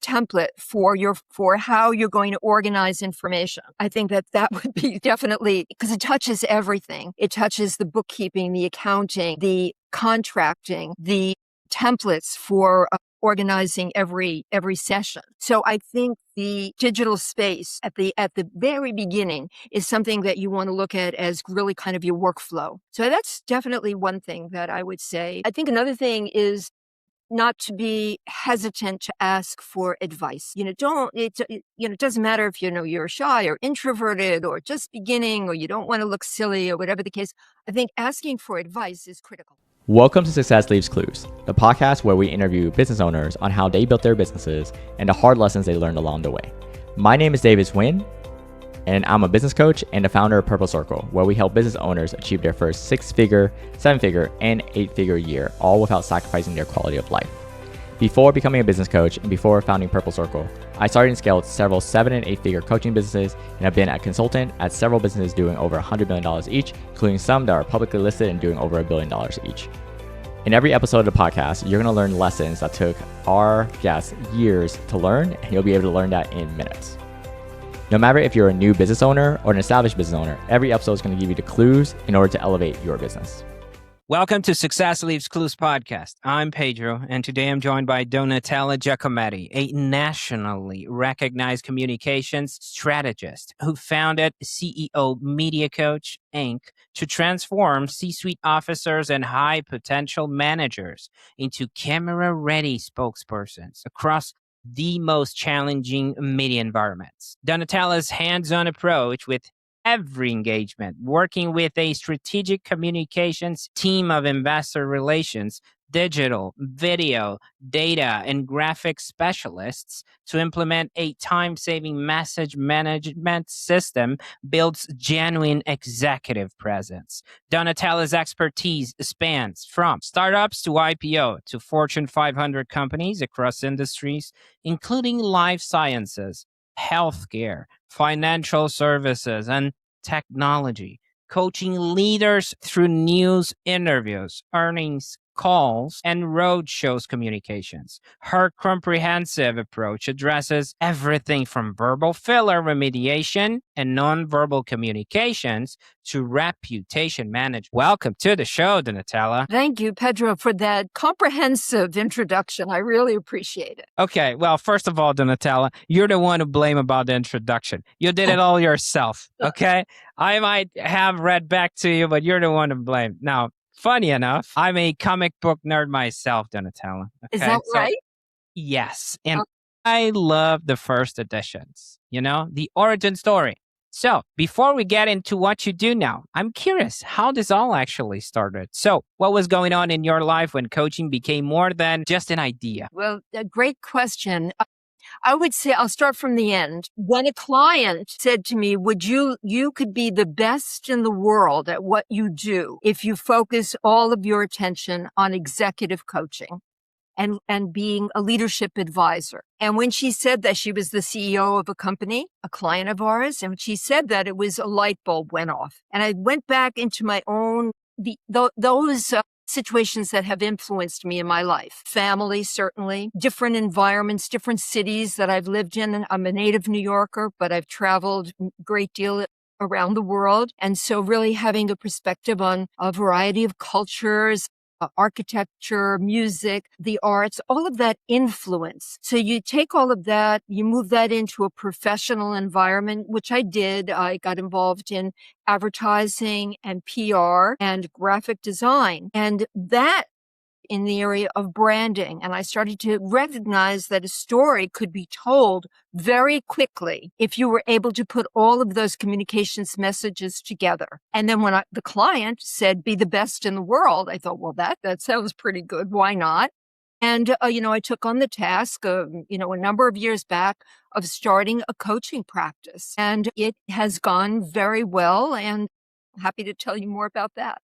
template for how you're going to organize information. I think that would be definitely, because it touches everything. It touches the bookkeeping, the accounting, the contracting, the templates for organizing every session. So I think the digital space at the very beginning is something that you want to look at as really kind of your workflow. So that's definitely one thing that I would say. I think another thing is not to be hesitant to ask for advice. It doesn't matter if you're shy or introverted or just beginning or you don't want to look silly or whatever the case. I think asking for advice is critical. Welcome to Success Leaves Clues, the podcast where we interview business owners on how they built their businesses and the hard lessons they learned along the way. My name is David Wynn, and I'm a business coach and the founder of Purple Circle, where we help business owners achieve their first 6-figure, 7-figure, and 8-figure year, all without sacrificing their quality of life. Before becoming a business coach and before founding Purple Circle, I started and scaled several 7- and 8-figure coaching businesses, and have been a consultant at several businesses doing over $100 million each, including some that are publicly listed and doing over $1 billion each. In every episode of the podcast, you're going to learn lessons that took our guests years to learn, and you'll be able to learn that in minutes. No matter if you're a new business owner or an established business owner, every episode is going to give you the clues in order to elevate your business. Welcome to Success Leaves Clues podcast. I'm Pedro, and today I'm joined by Donatella Giacometti, a nationally recognized communications strategist who founded CEO Media Coach, Inc. to transform C-suite officers and high-potential managers into camera-ready spokespersons across the most challenging media environments. Donatella's hands-on approach with every engagement, working with a strategic communications team of investor relations, digital, video, data, and graphic specialists to implement a time-saving message management system builds genuine executive presence. Donatella's expertise spans from startups to IPO to Fortune 500 companies across industries, including life sciences, healthcare, financial services, and technology, coaching leaders through news interviews, earnings calls, and roadshows communications. Her comprehensive approach addresses everything from verbal filler remediation and nonverbal communications to reputation management. Welcome to the show, Donatella. Thank you, Pedro, for that comprehensive introduction. I really appreciate it. Okay, well, first of all, Donatella, you're the one to blame about the introduction. You did it all yourself, okay? I might have read back to you, but you're the one to blame. Now, funny enough, I'm a comic book nerd myself, Donatella. Okay? Is that right? Yes, and I love the first editions, the origin story. So before we get into what you do now, I'm curious how this all actually started. So what was going on in your life when coaching became more than just an idea? Well, a great question. I would say I'll start from the end. When a client said to me, you could be the best in the world at what you do if you focus all of your attention on executive coaching and being a leadership advisor. And when she said that, she was the CEO of a company, a client of ours. And when she said that, it was a light bulb went off. And I went back into my own, those situations that have influenced me in my life. Family, certainly. Different environments, different cities that I've lived in. And I'm a native New Yorker, but I've traveled a great deal around the world. And so really having a perspective on a variety of cultures, architecture, music, the arts, all of that influence. So you take all of that, you move that into a professional environment, which I did. I got involved in advertising and PR and graphic design. And that in the area of branding. And I started to recognize that a story could be told very quickly if you were able to put all of those communications messages together. And then when the client said, be the best in the world, I thought, well, that sounds pretty good. Why not? And, I took on the task of, a number of years back of starting a coaching practice. And it has gone very well. And happy to tell you more about that.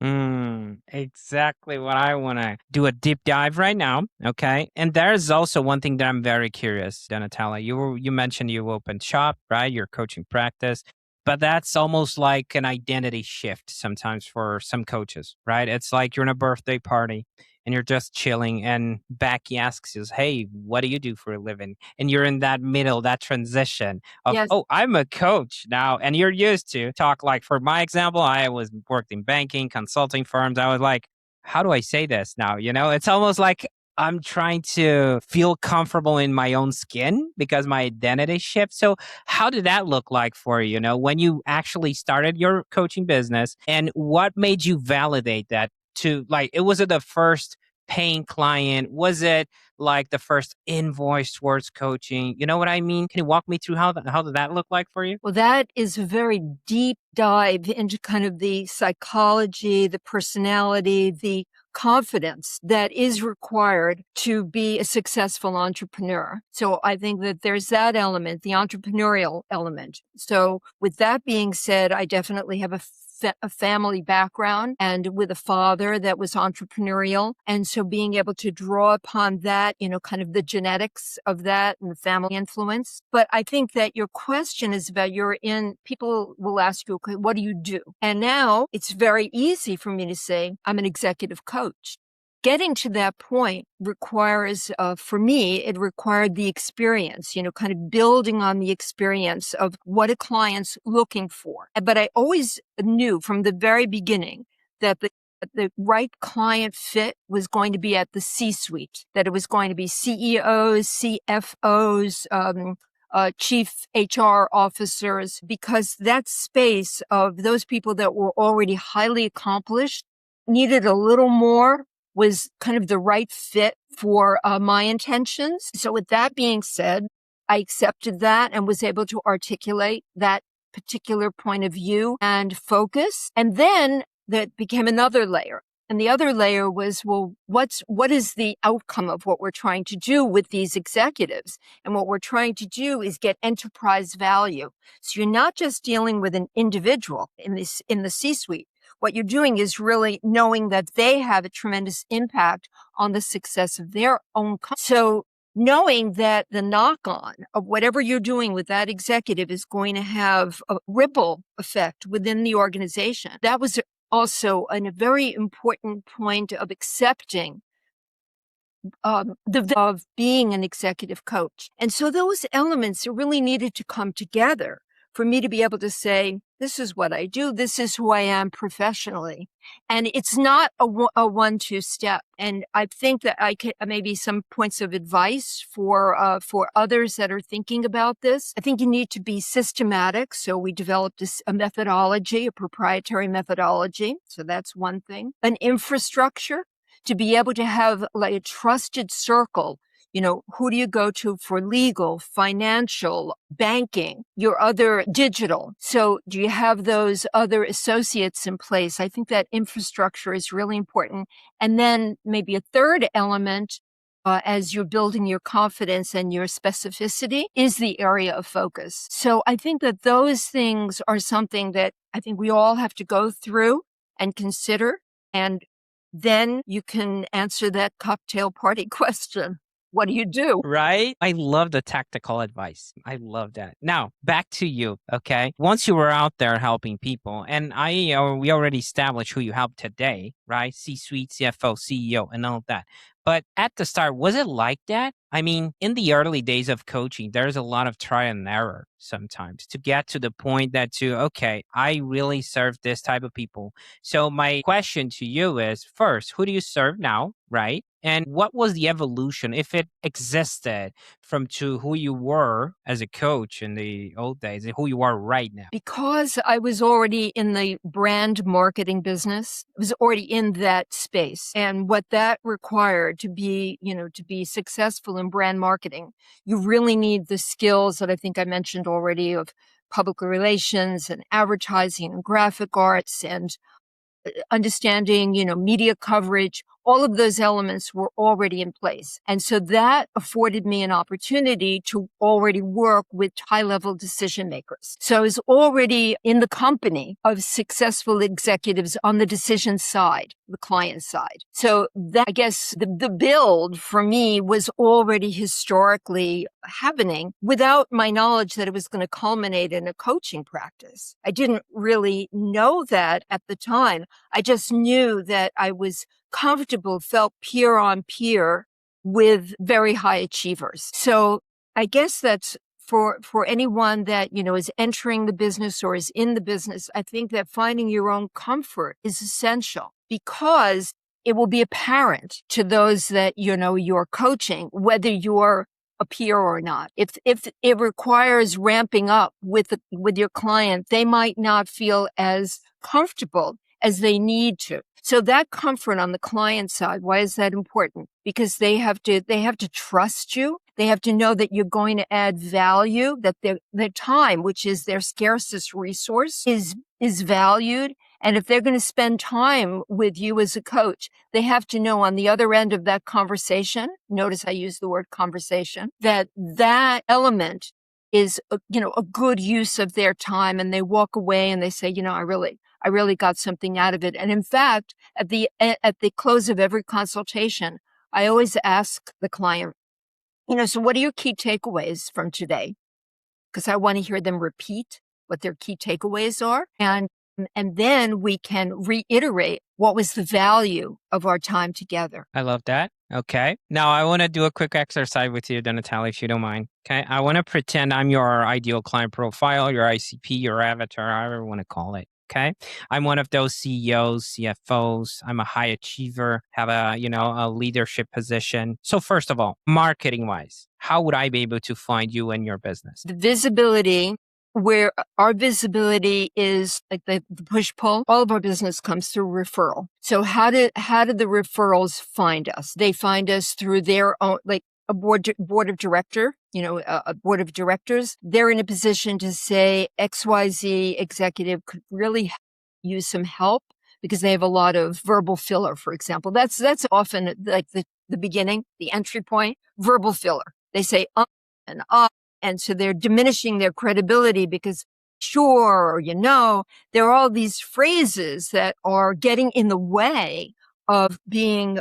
Exactly what I want to do a deep dive right now. Okay. And there's also one thing that I'm very curious, Donatella. You mentioned you opened shop, right? Your coaching practice. But that's almost like an identity shift sometimes for some coaches, right? It's like you're in a birthday party and you're just chilling, and Becky asks you, hey, what do you do for a living? And you're in that middle, that transition of, Yes. oh, I'm a coach now. And you're used to talk, like, for my example, I was worked in banking, consulting firms. I was like, how do I say this now? It's almost like I'm trying to feel comfortable in my own skin because my identity shifts. So how did that look like for you, when you actually started your coaching business, and what made you validate that to, like, was it the first paying client? Was it like the first invoice towards coaching? You know what I mean? Can you walk me through how did that look like for you? Well, that is a very deep dive into kind of the psychology, the personality, the confidence that is required to be a successful entrepreneur. So I think that there's that element, the entrepreneurial element. So with that being said, I definitely have a family background and with a father that was entrepreneurial. And so being able to draw upon that, kind of the genetics of that and the family influence. But I think that your question is about people will ask you, okay, what do you do? And now it's very easy for me to say, I'm an executive coach. Getting to that point requires, for me, it required the experience, kind of building on the experience of what a client's looking for. But I always knew from the very beginning that the right client fit was going to be at the C-suite, that it was going to be CEOs, CFOs, chief HR officers, because that space of those people that were already highly accomplished needed a little more, was kind of the right fit for my intentions. So with that being said, I accepted that and was able to articulate that particular point of view and focus. And then that became another layer. And the other layer was, well, what is the outcome of what we're trying to do with these executives? And what we're trying to do is get enterprise value. So you're not just dealing with an individual in the C-suite. What you're doing is really knowing that they have a tremendous impact on the success of their own company. So knowing that the knock-on of whatever you're doing with that executive is going to have a ripple effect within the organization. That was also a very important point of accepting of being an executive coach. And so those elements really needed to come together for me to be able to say, this is what I do. This is who I am professionally. And it's not a 1-2 step. And I think that I can maybe some points of advice for others that are thinking about this. I think you need to be systematic. So we developed a methodology, a proprietary methodology. So that's one thing. An infrastructure to be able to have like a trusted circle. Who do you go to for legal, financial, banking, your other digital? So do you have those other associates in place? I think that infrastructure is really important. And then maybe a third element, as you're building your confidence and your specificity, is the area of focus. So I think that those things are something that I think we all have to go through and consider. And then you can answer that cocktail party question. What do you do? Right? I love the tactical advice. I love that. Now, back to you, okay? Once you were out there helping people, and we already established who you help today, right? C-suite, CFO, CEO, and all of that. But at the start, was it like that? I mean, in the early days of coaching, there's a lot of trial and error sometimes to get to the point okay, I really serve this type of people. So my question to you is, first, who do you serve now, right? And what was the evolution, if it existed, from to who you were as a coach in the old days and who you are right now? Because I was already in the brand marketing business, I was already in that space. And what that required to be successful in brand marketing, you really need the skills that I think I mentioned already of public relations and advertising and graphic arts and understanding, media coverage. All of those elements were already in place. And so that afforded me an opportunity to already work with high-level decision makers. So I was already in the company of successful executives on the decision side, the client side. So that, I guess, the build for me was already historically happening without my knowledge that it was going to culminate in a coaching practice. I didn't really know that at the time. I just knew that I was comfortable, felt peer on peer with very high achievers. So I guess that's for anyone that, is entering the business or is in the business. I think that finding your own comfort is essential because it will be apparent to those that, you're coaching, whether you're a peer or not. If it requires ramping up with your client, they might not feel as comfortable as they need to. So that comfort on the client side, why is that important? Because they have to trust you. They have to know that you're going to add value, that their time, which is their scarcest resource, is valued. And if they're going to spend time with you as a coach, they have to know on the other end of that conversation, notice I use the word conversation, that element is, a good use of their time. And they walk away and they say, I really got something out of it. And in fact, at the close of every consultation, I always ask the client, so what are your key takeaways from today? Because I want to hear them repeat what their key takeaways are. And then we can reiterate what was the value of our time together. I love that. Okay. Now I want to do a quick exercise with you, Donatella, if you don't mind. Okay. I want to pretend I'm your ideal client profile, your ICP, your avatar, however you want to call it. Okay. I'm one of those CEOs, CFOs. I'm a high achiever, have a leadership position. So first of all, marketing wise, how would I be able to find you and your business? The visibility, where our visibility is like the push-pull, all of our business comes through referral. So how do the referrals find us? They find us through their own, like a board of director, a board of directors. They're in a position to say XYZ executive could really use some help because they have a lot of verbal filler, for example. That's often like the beginning, the entry point, verbal filler. They say and and so they're diminishing their credibility because sure, or there are all these phrases that are getting in the way of being,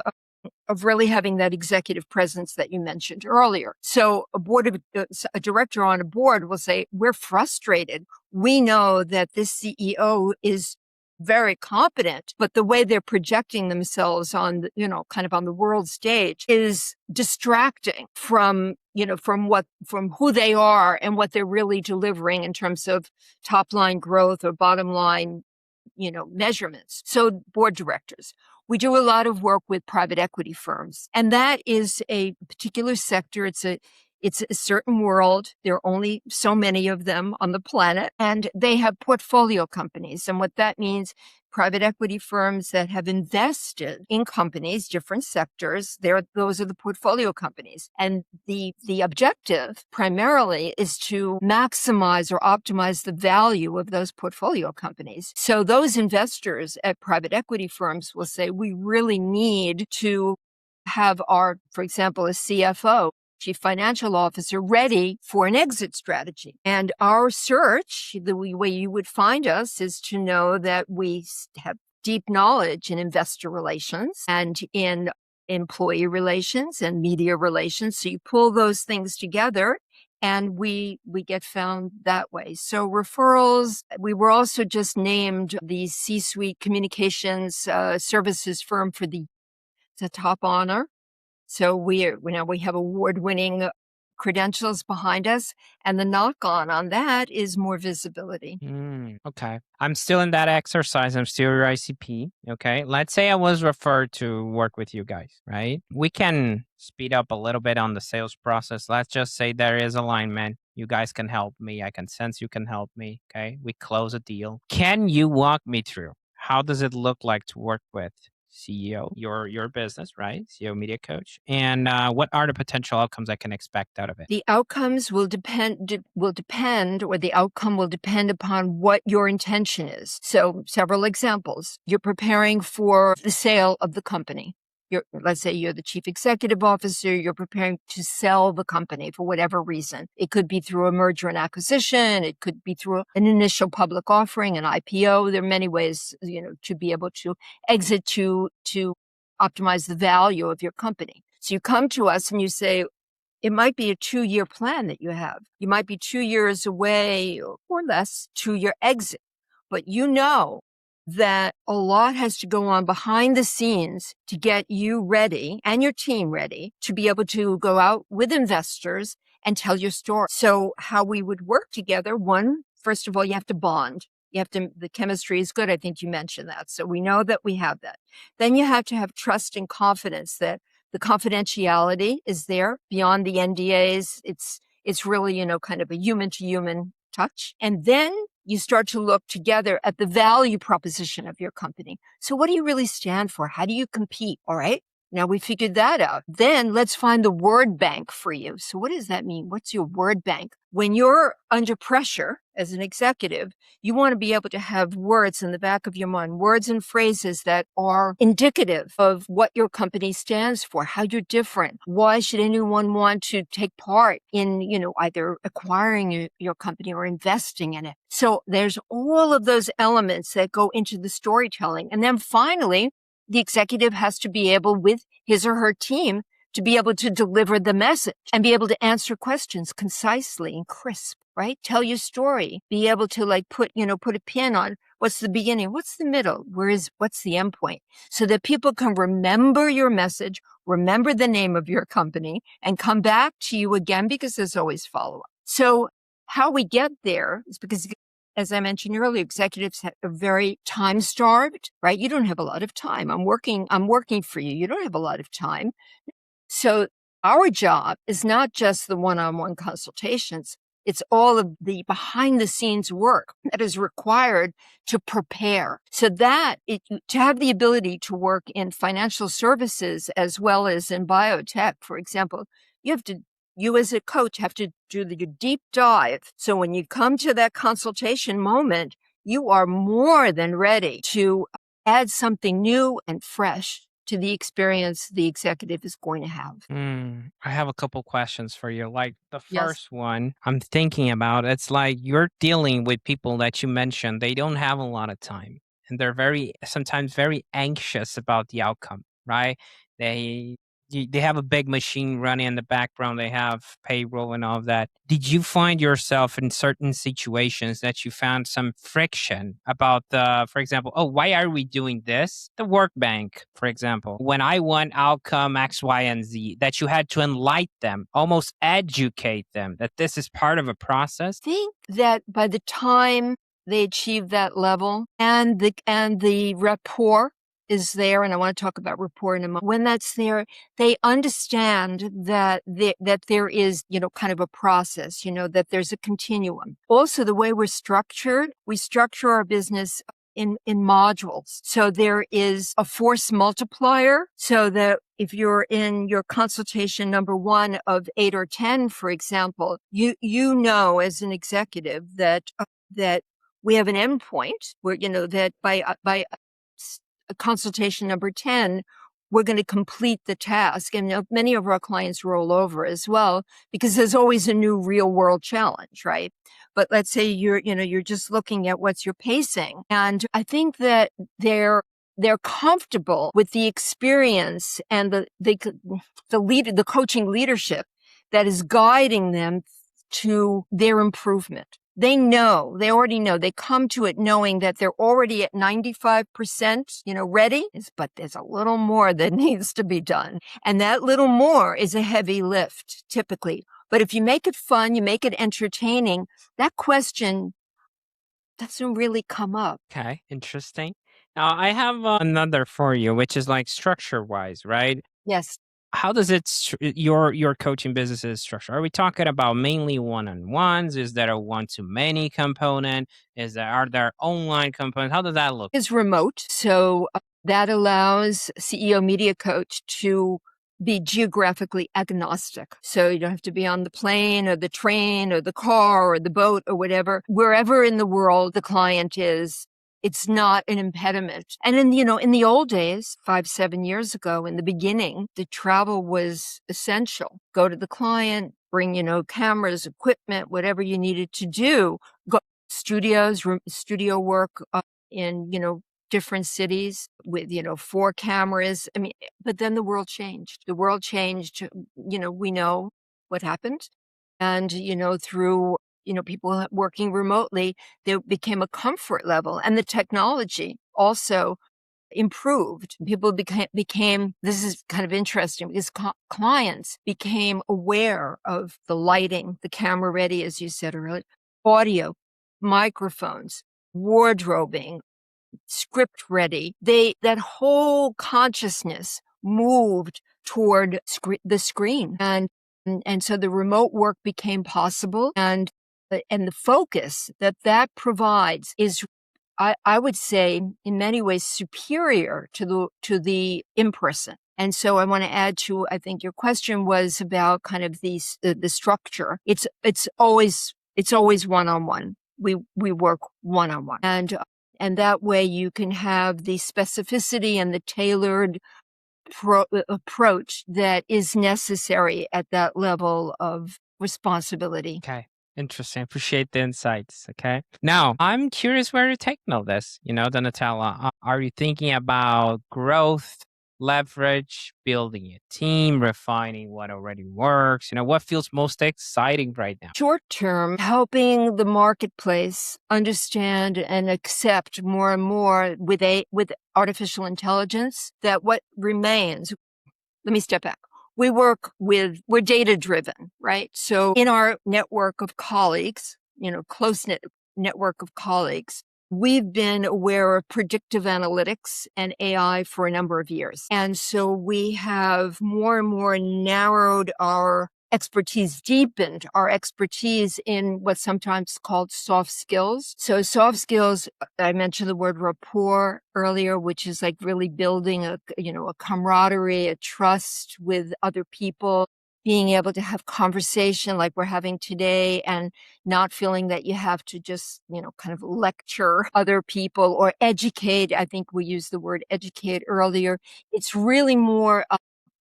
of really having that executive presence that you mentioned earlier. So a director on a board will say, we're frustrated. We know that this CEO is very competent, but the way they're projecting themselves on, kind of on the world stage is distracting from who they are and what they're really delivering in terms of top line growth or bottom line, measurements. So board directors. We do a lot of work with private equity firms, and that is a particular sector. It's a certain world. There are only so many of them on the planet, and they have portfolio companies. And what that means, private equity firms that have invested in companies, different sectors, those are the portfolio companies. And the objective primarily is to maximize or optimize the value of those portfolio companies. So those investors at private equity firms will say, we really need to have for example, a CFO, Chief Financial Officer, ready for an exit strategy. And our search, the way you would find us, is to know that we have deep knowledge in investor relations and in employee relations and media relations. So you pull those things together and we get found that way. So referrals, we were also just named the C-suite communications services firm for the top honor. So we have award-winning credentials behind us, and the knock-on that is more visibility. Okay. I'm still in that exercise. I'm still your ICP. Okay. Let's say I was referred to work with you guys, right? We can speed up a little bit on the sales process. Let's just say there is alignment. You guys can help me. I can sense you can help me. Okay. We close a deal. Can you walk me through how does it look like to work with CEO, your business, right? CEO media coach. And what are the potential outcomes I can expect out of it? The outcomes will depend, or the outcome will depend upon what your intention is. So several examples. You're preparing for the sale of the company. Let's say you're the chief executive officer, you're preparing to sell the company for whatever reason. It could be through a merger and acquisition. It could be through an initial public offering, an IPO. There are many ways, to be able to exit to optimize the value of your company. So you come to us and you say, it might be a 2-year plan that you have. You might be 2 years away or less to your exit, but that a lot has to go on behind the scenes to get you ready and your team ready to be able to go out with investors and tell your story. So how we would work together, one, first of all, you have to bond. The chemistry is good. I think you mentioned that. So we know that we have that. Then you have to have trust and confidence that the confidentiality is there beyond the NDAs. It's really, kind of a human to human touch. And then you start to look together at the value proposition of your company. So what do you really stand for? How do you compete? All right. Now we figured that out. Then let's find the word bank for you. So what does that mean? What's your word bank? When you're under pressure as an executive, you want to be able to have words in the back of your mind, words and phrases that are indicative of what your company stands for, how you're different. Why should anyone want to take part in, either acquiring your company or investing in it? So there's all of those elements that go into the storytelling. And then finally, the executive has to be able, with his or her team, to be able to deliver the message and be able to answer questions concisely and crisp, right? Tell your story, be able to put a pin on what's the beginning, what's the middle, what's the end point, so that people can remember your message, remember the name of your company, and come back to you again, because there's always follow-up. So how we get there is because, as I mentioned earlier, executives are very time starved, right? You don't have a lot of time. I'm working for you. You don't have a lot of time. So our job is not just the one-on-one consultations. It's all of the behind the scenes work that is required to prepare, so that to have the ability to work in financial services as well as in biotech, for example, you as a coach have to do the deep dive. So when you come to that consultation moment, you are more than ready to add something new and fresh to the experience the executive is going to have. I have a couple questions for you. Like the Yes. first one I'm thinking about, it's like you're dealing with people that you mentioned, they don't have a lot of time and they're sometimes very anxious about the outcome, right? They they have a big machine running in the background, they have payroll and all of that. Did you find yourself in certain situations that you found some friction about for example, oh, why are we doing this? The work bank, for example, when I want outcome X, Y, and Z, that you had to enlighten them, almost educate them that this is part of a process? I think that by the time they achieve that level and the rapport is there, and I want to talk about rapport in a moment. When that's there, they understand that there is, kind of a process, that there's a continuum. Also, the way we structure our business in modules. So there is a force multiplier, so that if you're in your consultation number 1 of 8 or 10, for example, you know as an executive that we have an endpoint where, that by consultation number 10, we're going to complete the task. And many of our clients roll over as well, because there's always a new real world challenge, right? But let's say you're just looking at what's your pacing. And I think that they're comfortable with the experience and the coaching leadership that is guiding them to their improvement. They already know, they come to it knowing that they're already at 95%, ready, but there's a little more that needs to be done. And that little more is a heavy lift, typically. But if you make it fun, you make it entertaining, that question doesn't really come up. Okay, interesting. Now I have another for you, which is like structure wise, right? Yes. How does your coaching business is structured? Are we talking about mainly one-on-ones? Is there a one-to-many component? Are there online components? How does that look? Is remote. So that allows CEO Media Coach to be geographically agnostic. So you don't have to be on the plane or the train or the car or the boat or whatever. Wherever in the world the client is, it's not an impediment. And in the old days, 5-7 years ago, in the beginning, the travel was essential. Go to the client, bring, cameras, equipment, whatever you needed to do. Go studio work in, different cities with, 4 cameras. I mean, but then the world changed. We know what happened. And, through people working remotely, there became a comfort level, and the technology also improved. People became, this is kind of interesting because clients became aware of the lighting, the camera ready, as you said earlier, audio, microphones, wardrobing, script ready. That whole consciousness moved toward the screen. And so the remote work became possible. And the focus that provides is, I would say, in many ways superior to the in-person. And so I want to add to, I think your question was about kind of the structure. It's always one-on-one. We work one-on-one. And that way you can have the specificity and the tailored approach that is necessary at that level of responsibility. Okay. Interesting. Appreciate the insights. Okay. Now, I'm curious where you're taking all this, Donatella. Are you thinking about growth, leverage, building a team, refining what already works? What feels most exciting right now? Short term, helping the marketplace understand and accept more and more with artificial intelligence that what remains. Let me step back. We're data driven, right? So in our network of colleagues, close-knit network of colleagues, we've been aware of predictive analytics and AI for a number of years. And so we have more and more narrowed our expertise, deepened our expertise in what's sometimes called soft skills. So soft skills, I mentioned the word rapport earlier, which is like really building a camaraderie, a trust with other people, being able to have conversation like we're having today and not feeling that you have to just, kind of lecture other people or educate. I think we used the word educate earlier. It's really more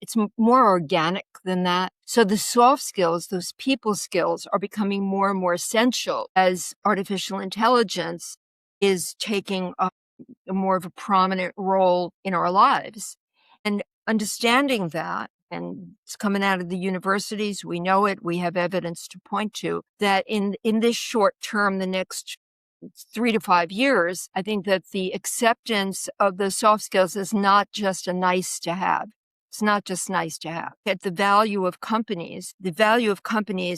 it's more organic than that. So the soft skills, those people skills, are becoming more and more essential as artificial intelligence is taking a more of a prominent role in our lives. And understanding that, and it's coming out of the universities, we know it, we have evidence to point to, that in this short term, the next 3 to 5 years, I think that the acceptance of the soft skills is not just a nice to have. It's not just nice to have. At the value of companies,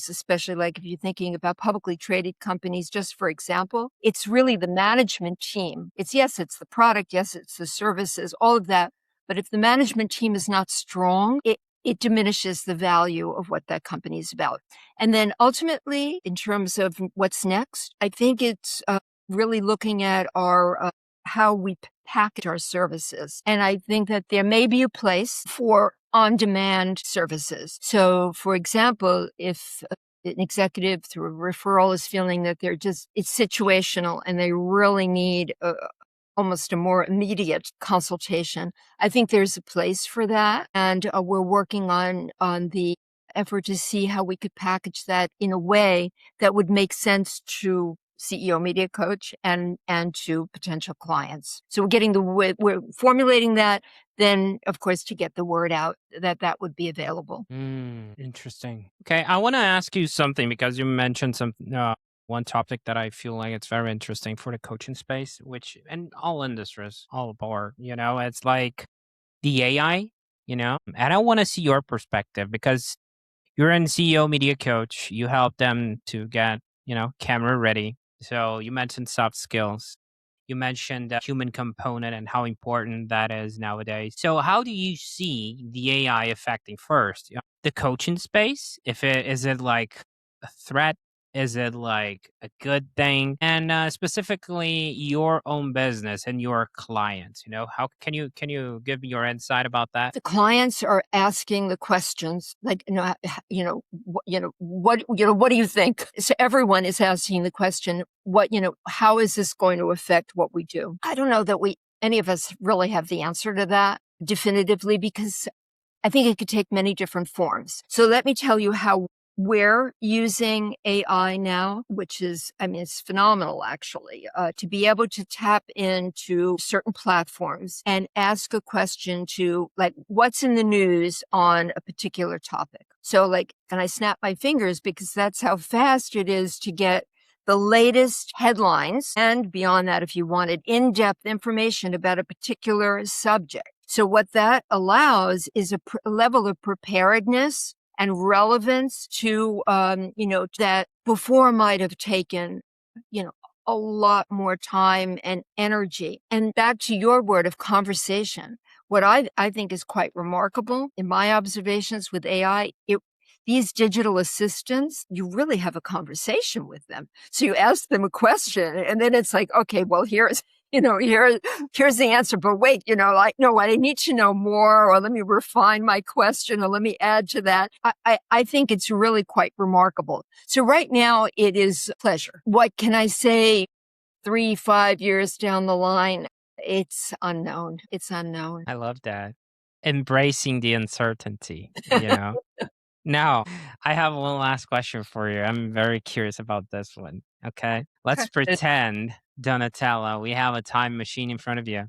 especially like if you're thinking about publicly traded companies, just for example, it's really the management team. It's the product. Yes, it's the services, all of that. But if the management team is not strong, it diminishes the value of what that company is about. And then ultimately, in terms of what's next, I think it's really looking at our how we package our services. And I think that there may be a place for on-demand services. So, for example, if an executive through a referral is feeling that it's situational and they really need almost a more immediate consultation, I think there's a place for that. And we're working on the effort to see how we could package that in a way that would make sense to CEO Media Coach and to potential clients. So we're formulating that, then of course to get the word out that would be available. Interesting. Okay, I want to ask you something because you mentioned one topic that I feel like it's very interesting for the coaching space, which in all industries, all aboard, it's like the AI, and I want to see your perspective because you're in CEO Media Coach. You help them to get, camera ready. So you mentioned soft skills. You mentioned the human component and how important that is nowadays. So how do you see the AI affecting first the coaching space? Is it like a threat? Is it like a good thing? And specifically your own business and your clients, how can you give me your insight about that? The clients are asking the questions like, what do you think? So everyone is asking the question, how is this going to affect what we do? I don't know that any of us really have the answer to that definitively, because I think it could take many different forms. So let me tell you how we're using AI now, which is, it's phenomenal actually, to be able to tap into certain platforms and ask a question to like, what's in the news on a particular topic. So like, and I snap my fingers because that's how fast it is to get the latest headlines, and beyond that, if you wanted in-depth information about a particular subject. So what that allows is a level of preparedness and relevance to, that before might have taken, a lot more time and energy. And back to your word of conversation, what I think is quite remarkable in my observations with AI, these digital assistants, you really have a conversation with them. So you ask them a question and then it's like, okay, well, here's the answer, but wait, no, I need to know more, or let me refine my question, or let me add to that. I think it's really quite remarkable. So right now it is pleasure. What can I say 3-5 years down the line? It's unknown. It's unknown. I love that. Embracing the uncertainty, Now, I have one last question for you. I'm very curious about this one. Okay. Let's pretend, Donatella, we have a time machine in front of you.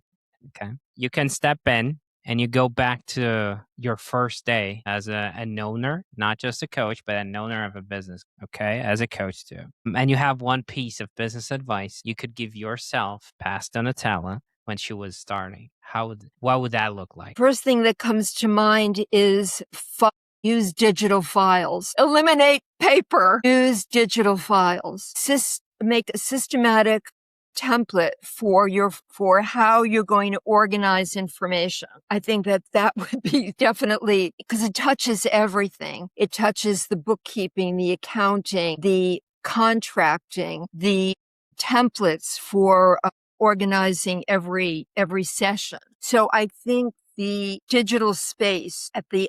Okay. You can step in and you go back to your first day as an owner, not just a coach, but an owner of a business. Okay. As a coach too. And you have one piece of business advice you could give yourself, past Donatella, when she was starting. What would that look like? First thing that comes to mind is use digital files. Eliminate paper. Use digital files. Make a systematic template for how you're going to organize information. I think that would be definitely, because it touches everything. It touches the bookkeeping, the accounting, the contracting, the templates for organizing every session. So I think the digital space at the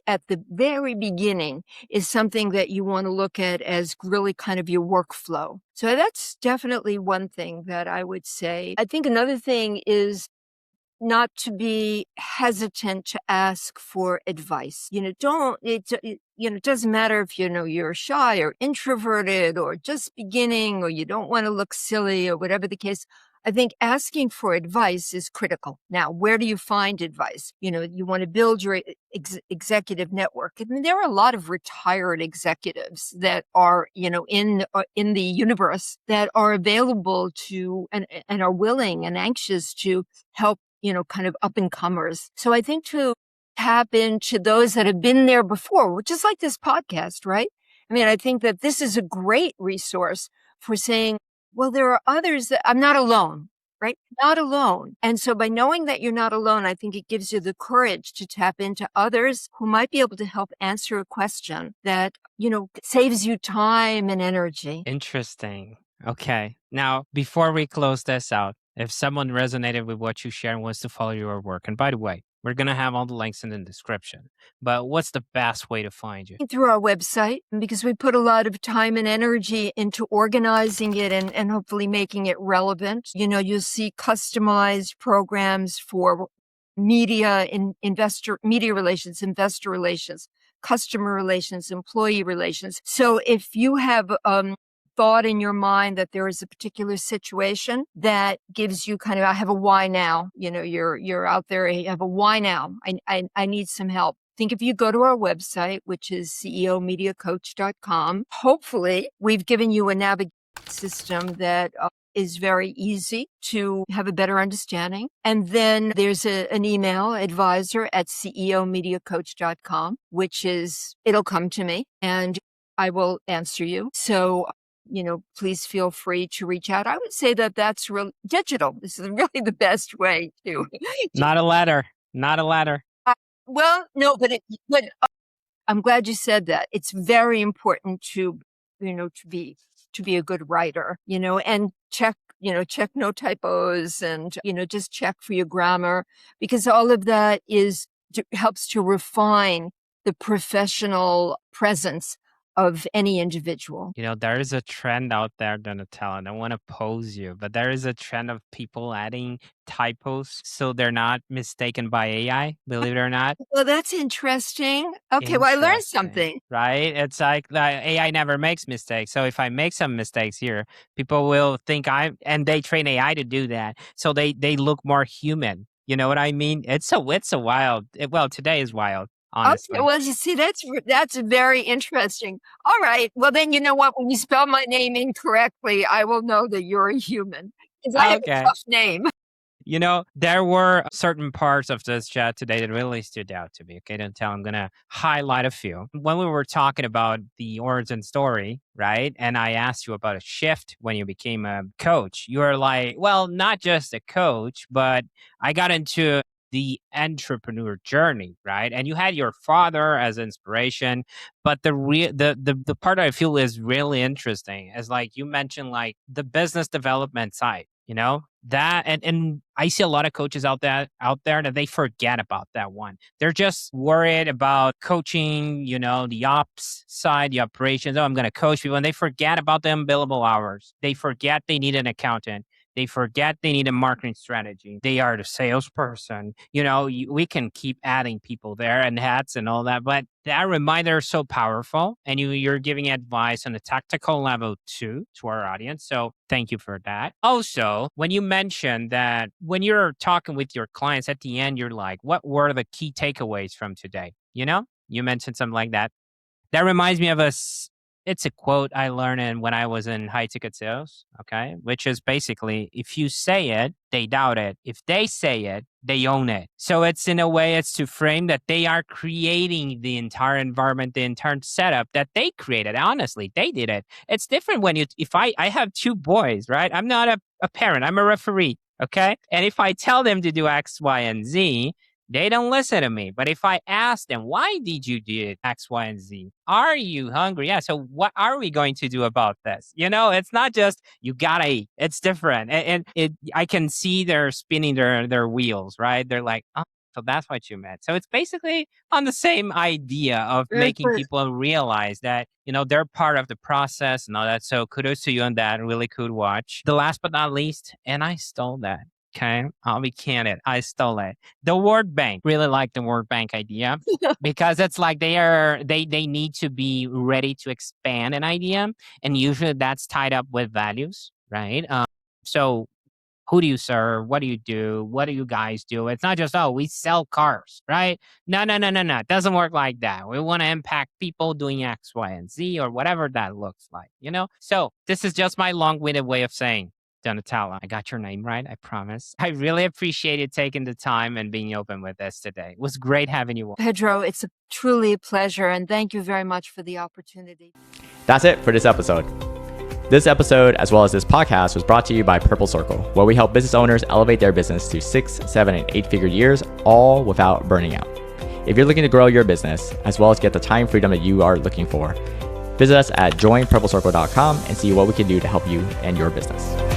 very beginning is something that you want to look at as really kind of your workflow. So that's definitely one thing that I would say. I think another thing is not to be hesitant to ask for advice. It doesn't matter if, you're shy or introverted or just beginning or you don't want to look silly or whatever the case. I think asking for advice is critical. Now, where do you find advice? You want to build your executive network. I mean, there are a lot of retired executives that are, in the universe that are available to and are willing and anxious to help, kind of up and comers. So I think to tap into those that have been there before, which is like this podcast, right? I mean, I think that this is a great resource for saying, well, there are others that I'm not alone, right? Not alone. And so by knowing that you're not alone, I think it gives you the courage to tap into others who might be able to help answer a question that, saves you time and energy. Interesting. Okay. Now, before we close this out, if someone resonated with what you share and wants to follow your work, and by the way, we're going to have all the links in the description, but what's the best way to find you? Through our website, because we put a lot of time and energy into organizing it and hopefully making it relevant. You'll see customized programs for media relations, investor relations, customer relations, employee relations. So if you have thought in your mind that there is a particular situation that gives you kind of, I have a why now, you're out there, you have a why now, I need some help. I think if you go to our website, which is ceomediacoach.com, hopefully we've given you a navigation system that is very easy to have a better understanding. And then there's an email, advisor@ceomediacoach.com, which it'll come to me and I will answer you. So please feel free to reach out. I would say that that's real digital. This is really the best way to. Not a letter. Not a letter. Well, no, but I'm glad you said that. It's very important to be a good writer, and check no typos and, just check for your grammar, because all of that helps to refine the professional presence of any individual. There is a trend out there, Donatella. I don't want to pose you, but there is a trend of people adding typos so they're not mistaken by AI, believe it or not. Well, that's interesting. Okay, well, I learned something. Right? It's like the AI never makes mistakes. So if I make some mistakes here, people will think and they train AI to do that. So they look more human. You know what I mean? It's a wild, well, today is wild. honestly. Okay, well, you see, that's very interesting. All right. Well, then you know what? When you spell my name incorrectly, I will know that you're a human because I have a Okay. tough name. There were certain parts of this chat today that really stood out to me. Okay, don't tell. I'm going to highlight a few. When we were talking about the origin story, right? And I asked you about a shift when you became a coach. You were like, well, not just a coach, but I got into the entrepreneur journey, right? And you had your father as inspiration, but the part I feel is really interesting is like you mentioned like the business development side, that and I see a lot of coaches out there that they forget about that one. They're just worried about coaching, the ops side, the operations. Oh, I'm going to coach people, and they forget about the billable hours. They forget they need an accountant. They forget they need a marketing strategy. They are the salesperson. We can keep adding people there and hats and all that, but that reminder is so powerful. And you're giving advice on a tactical level too to our audience. So thank you for that. Also, when you mentioned that when you're talking with your clients at the end, you're like, what were the key takeaways from today? You mentioned something like that. That reminds me of it's a quote I learned when I was in high ticket sales, okay? Which is basically, if you say it, they doubt it. If they say it, they own it. So it's in a way, it's to frame that they are creating the entire environment, the entire setup that they created. Honestly, they did it. It's different when if I have two boys, right? I'm not a parent, I'm a referee, okay? And if I tell them to do X, Y, and Z, they don't listen to me. But if I ask them, why did you do X, Y, and Z? Are you hungry? Yeah. So what are we going to do about this? It's not just you gotta eat. It's different. I can see they're spinning their wheels, right? They're like, oh, so that's what you meant. So it's basically on the same idea of making people realize that, they're part of the process and all that. So kudos to you on that. Really cool watch. The last but not least, and I stole that. Okay, I'll be candid. I stole it. The word bank. Really like the word bank idea because it's like they need to be ready to expand an idea, and usually that's tied up with values, right? So who do you serve? What do you do? What do you guys do? It's not just, oh, we sell cars, right? No, no, no, no, no. It doesn't work like that. We want to impact people doing X, Y, and Z or whatever that looks like, So this is just my long-winded way of saying, Donatella, I got your name right, I promise. I really appreciate you taking the time and being open with us today. It was great having you on. Pedro, it's truly a pleasure, and thank you very much for the opportunity. That's it for this episode. This episode, as well as this podcast, was brought to you by Purple Circle, where we help business owners elevate their business to 6, 7, and 8-figure years, all without burning out. If you're looking to grow your business, as well as get the time freedom that you are looking for, visit us at joinpurplecircle.com and see what we can do to help you and your business.